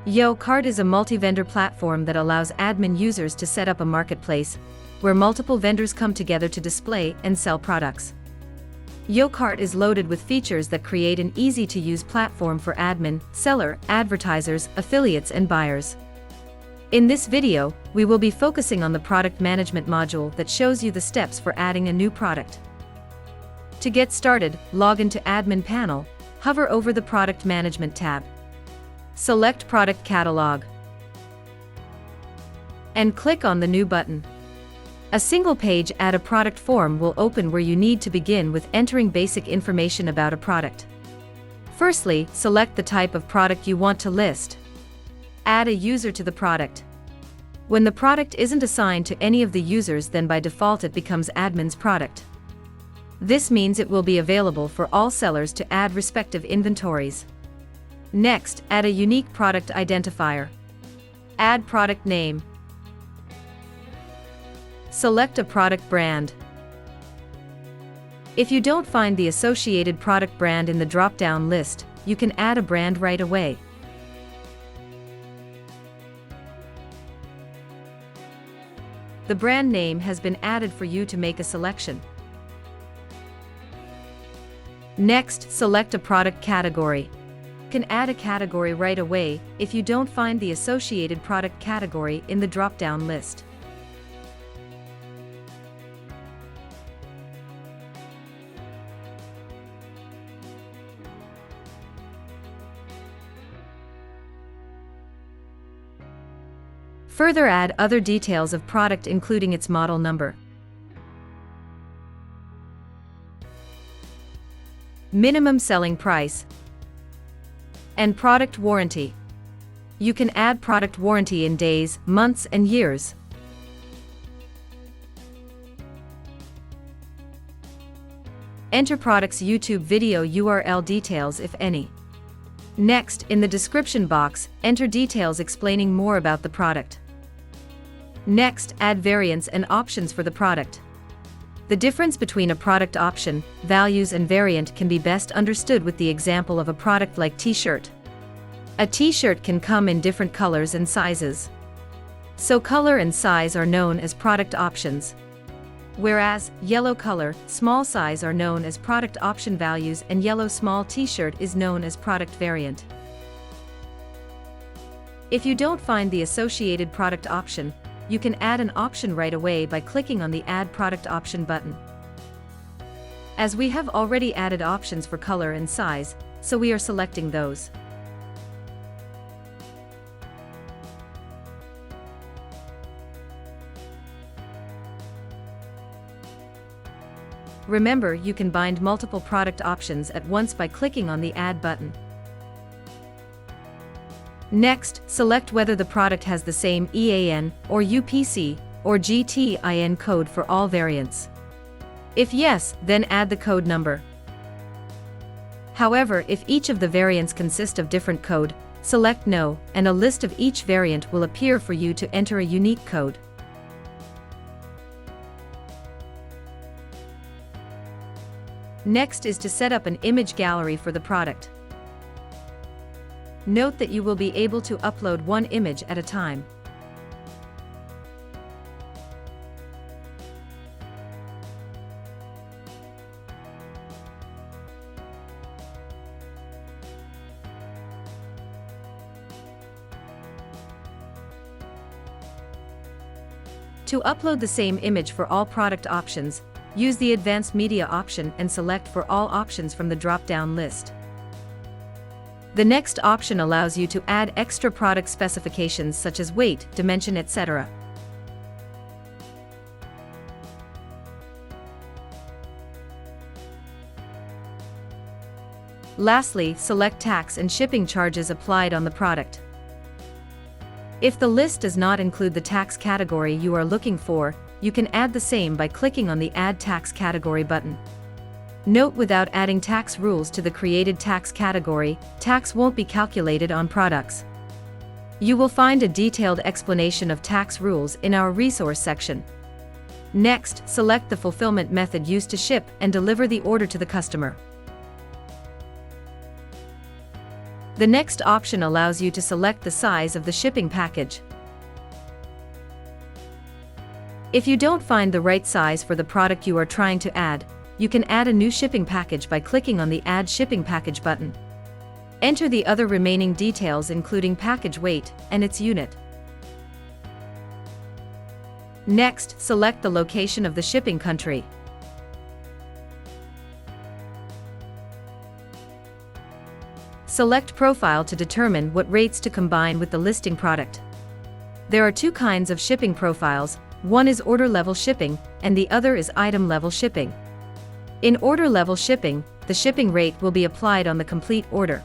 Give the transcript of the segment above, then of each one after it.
Kart is a multi-vendor platform that allows admin users to set up a marketplace where multiple vendors come together to display and sell products. Kart is loaded with features that create an easy-to-use platform for admin, seller, advertisers, affiliates and buyers. In this video, we will be focusing on the product management module that shows you the steps for adding a new product. To get started, log into Admin Panel, hover over the Product Management tab. Select Product Catalog and click on the New button. A single-page Add a Product form will open where you need to begin with entering basic information about a product. Firstly, select the type of product you want to list. Add a user to the product. When the product isn't assigned to any of the users, then by default it becomes admin's product. This means it will be available for all sellers to add respective inventories. Next, add a unique product identifier. Add product name. Select a product brand. If you don't find the associated product brand in the drop-down list, you can add a brand right away. The brand name has been added for you to make a selection. Next, select a product category. You can add a category right away if you don't find the associated product category in the drop-down list. Further, add other details of product including its model number, minimum selling price, and product warranty. You can add product warranty in days, months, and years. Enter product's YouTube video URL details if any. Next, in the description box, enter details explaining more about the product. Next, add variants and options for the product. The difference between a product option, values and variant can be best understood with the example of a product like t-shirt. A t-shirt can come in different colors and sizes. So color and size are known as product options. Whereas, yellow color, small size are known as product option values and yellow small t-shirt is known as product variant. If you don't find the associated product option, you can add an option right away by clicking on the Add Product Option button. As we have already added options for color and size, so we are selecting those. Remember, you can bind multiple product options at once by clicking on the Add button. Next, select whether the product has the same EAN, or UPC, or GTIN code for all variants. If yes, then add the code number. However, if each of the variants consist of different code, select No, and a list of each variant will appear for you to enter a unique code. Next is to set up an image gallery for the product. Note that you will be able to upload one image at a time. To upload the same image for all product options, use the Advanced Media option and select for all options from the drop-down list. The next option allows you to add extra product specifications such as weight, dimension, etc. Lastly, select tax and shipping charges applied on the product. If the list does not include the tax category you are looking for, you can add the same by clicking on the Add Tax Category button. Note, without adding tax rules to the created tax category, tax won't be calculated on products. You will find a detailed explanation of tax rules in our resource section. Next, select the fulfillment method used to ship and deliver the order to the customer. The next option allows you to select the size of the shipping package. If you don't find the right size for the product you are trying to add, you can add a new shipping package by clicking on the Add Shipping Package button. Enter the other remaining details including package weight and its unit. Next, select the location of the shipping country. Select Profile to determine what rates to combine with the listing product. There are two kinds of shipping profiles, one is order level shipping, and the other is item level shipping. In order level shipping, the shipping rate will be applied on the complete order.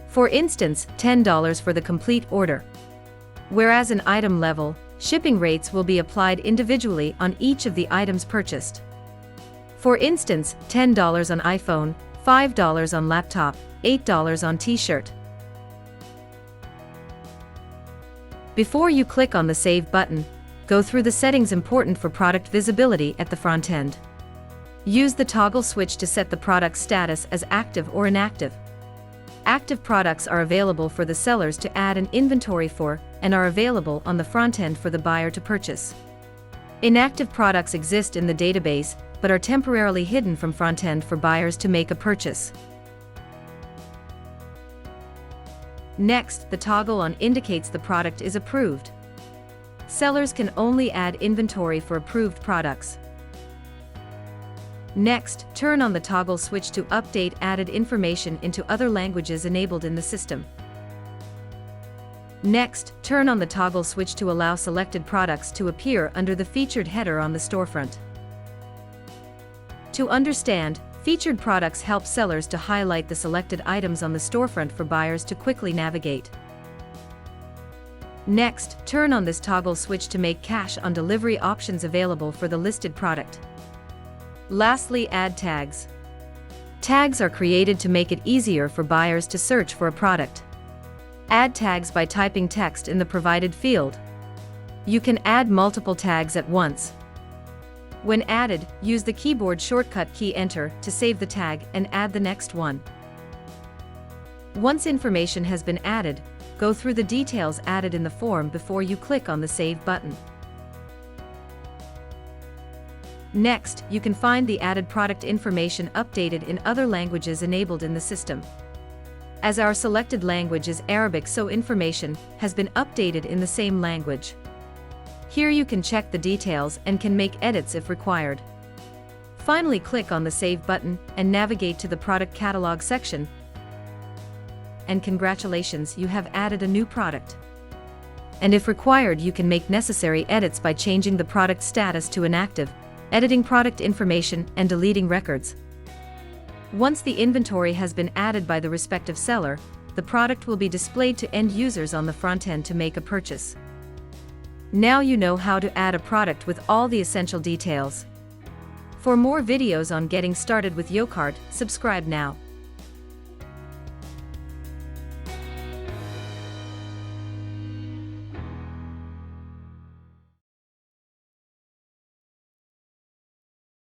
For instance, $10 for the complete order. Whereas in item level, shipping rates will be applied individually on each of the items purchased. For instance, $10 on iPhone, $5 on laptop, $8 on t-shirt. Before you click on the Save button, go through the settings important for product visibility at the front end. Use the toggle switch to set the product status as active or inactive. Active products are available for the sellers to add an inventory for, and are available on the front end for the buyer to purchase. Inactive products exist in the database, but are temporarily hidden from front end for buyers to make a purchase. Next, the toggle on indicates the product is approved. Sellers can only add inventory for approved products. Next, turn on the toggle switch to update added information into other languages enabled in the system. Next, turn on the toggle switch to allow selected products to appear under the featured header on the storefront. To understand, featured products help sellers to highlight the selected items on the storefront for buyers to quickly navigate. Next, turn on this toggle switch to make cash on delivery options available for the listed product. Lastly, add tags. Tags are created to make it easier for buyers to search for a product. Add tags by typing text in the provided field. You can add multiple tags at once. When added, use the keyboard shortcut key Enter to save the tag and add the next one. Once information has been added, go through the details added in the form before you click on the Save button. Next, you can find the added product information updated in other languages enabled in the system. As our selected language is Arabic, so information has been updated in the same language. Here you can check the details and can make edits if required. Finally, click on the Save button and navigate to the product catalog section. And congratulations, you have added a new product. And if required, you can make necessary edits by changing the product status to inactive, editing product information, and deleting records. Once the inventory has been added by the respective seller, the product will be displayed to end users on the front end to make a purchase. Now you know how to add a product with all the essential details. For more videos on getting started with Kart, subscribe now.